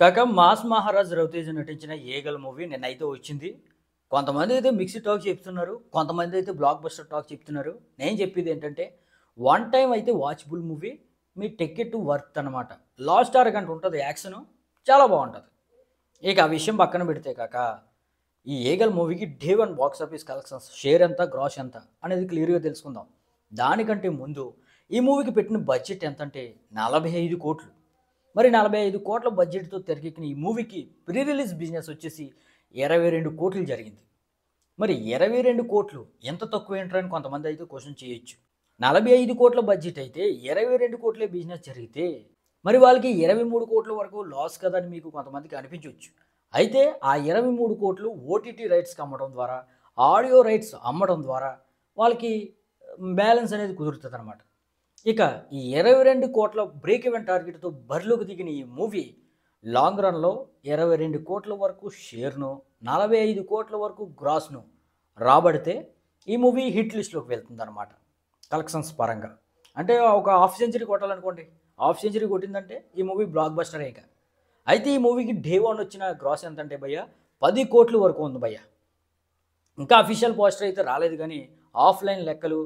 కాక మాస్ మహారాజ్ రవితేజ నటించిన Eagle movie నిన్నైతే వచ్చింది. కొంతమంది అయితే మిక్స్డ్ టాక్ చెప్తున్నారు. కొంతమంది అయితే బ్లాక్ బస్టర్ టాక్ చెప్తున్నారు. నేను చెప్పేది ఏంటంటే వన్ టైం అయితే వాచబుల్ మూవీ. మీ టికెట్ వర్త్ అనమాట. లాస్ట్ అరగంట ఉంటుంది యాక్షను. చాలా బాగుంటుంది. ఇక ఆ విషయం పక్కన పెడితే కాక ఈ ఏగల్ మూవీకి day one box office collections share ఎంత, గ్రాస్ ఎంత అనేది క్లియర్గా తెలుసుకుందాం. దానికంటే ముందు ఈ మూవీకి పెట్టిన బడ్జెట్ ఎంత అంటే 45 కోట్లు. మరి 45 కోట్ల బడ్జెట్తో తెరకెక్కిన ఈ మూవీకి ప్రీ రిలీజ్ బిజినెస్ వచ్చేసి 22 కోట్లు జరిగింది. మరి 22 కోట్లు ఎంత తక్కువ ఏంట్రా అని కొంతమంది అయితే క్వశ్చన్ చేయొచ్చు. 45 కోట్ల బడ్జెట్ అయితే 22 కోట్లే బిజినెస్ జరిగితే మరి వాళ్ళకి 23 కోట్ల వరకు లాస్ కదా అని మీకు కొంతమందికి అనిపించవచ్చు. అయితే ఆ 23 కోట్లు ఓటీటీ రైట్స్కి అమ్మడం ద్వారా, ఆడియో రైట్స్ అమ్మడం ద్వారా వాళ్ళకి బ్యాలెన్స్ అనేది కుదురుతుంది అనమాట. ఇక ఈ 22 కోట్ల బ్రేక్ ఈవెన్ టార్గెట్తో బరిలోకి దిగిన ఈ మూవీ లాంగ్ రన్లో 22 కోట్ల వరకు షేర్ను, 45 కోట్ల వరకు గ్రాస్ను రాబడితే ఈ మూవీ హిట్ లిస్ట్లోకి వెళ్తుంది అనమాట. కలెక్షన్స్ పరంగా అంటే ఒక హాఫ్ సెంచరీ కొట్టాలనుకోండి, హాఫ్ సెంచరీ కొట్టిందంటే ఈ మూవీ బ్లాక్ బస్టరే. ఇక అయితే ఈ మూవీకి డే వన్ వచ్చిన గ్రాస్ ఎంతంటే భయ్య 10 కోట్ల వరకు ఉంది భయ్య. ఇంకా అఫీషియల్ పోస్టర్ అయితే రాలేదు కానీ ఆఫ్లైన్ లెక్కలు,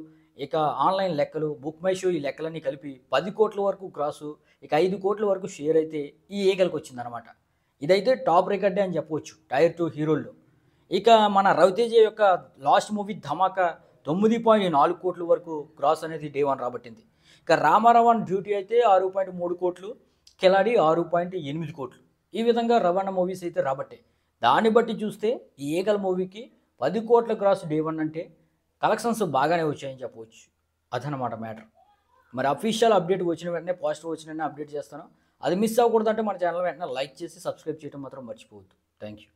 ఇక ఆన్లైన్ లెక్కలు, బుక్ మై షో ఈ లెక్కలన్నీ కలిపి 10 కోట్ల వరకు గ్రాసు, ఇక 5 కోట్ల వరకు షేర్ అయితే ఈ ఏగల్కి వచ్చిందనమాట. ఇదైతే టాప్ రికార్డే అని చెప్పవచ్చు టైర్ 2 హీరోల్లో. ఇక మన రవితేజ యొక్క లాస్ట్ మూవీ ధమాకా 9.4 కోట్ల వరకు గ్రాస్ అనేది డే వన్ రాబట్టింది. ఇక రామారావణ్ డ్యూటీ అయితే 6.3 కోట్లు, కిలాడి 6.8 కోట్లు. ఈ విధంగా రవాణా మూవీస్ అయితే రాబట్టాయి. దాన్ని బట్టి చూస్తే ఈ ఏగల్ మూవీకి 10 కోట్ల గ్రాస్ డే వన్ అంటే కలెక్షన్స్ బాగానే వచ్చాయని చెప్పవచ్చు. అదనమాట మ్యాటర్. మరి అఫీషియల్ అప్డేట్ వచ్చిన వెంటనే, పోస్టర్ వచ్చిన వెంటనే అప్డేట్ చేస్తాను. అది మిస్ అవ్వకూడదంటే మన ఛానల్ వెంటనే లైక్ చేసి సబ్స్క్రైబ్ చేయడం మాత్రం మర్చిపోవద్దు. Thank you.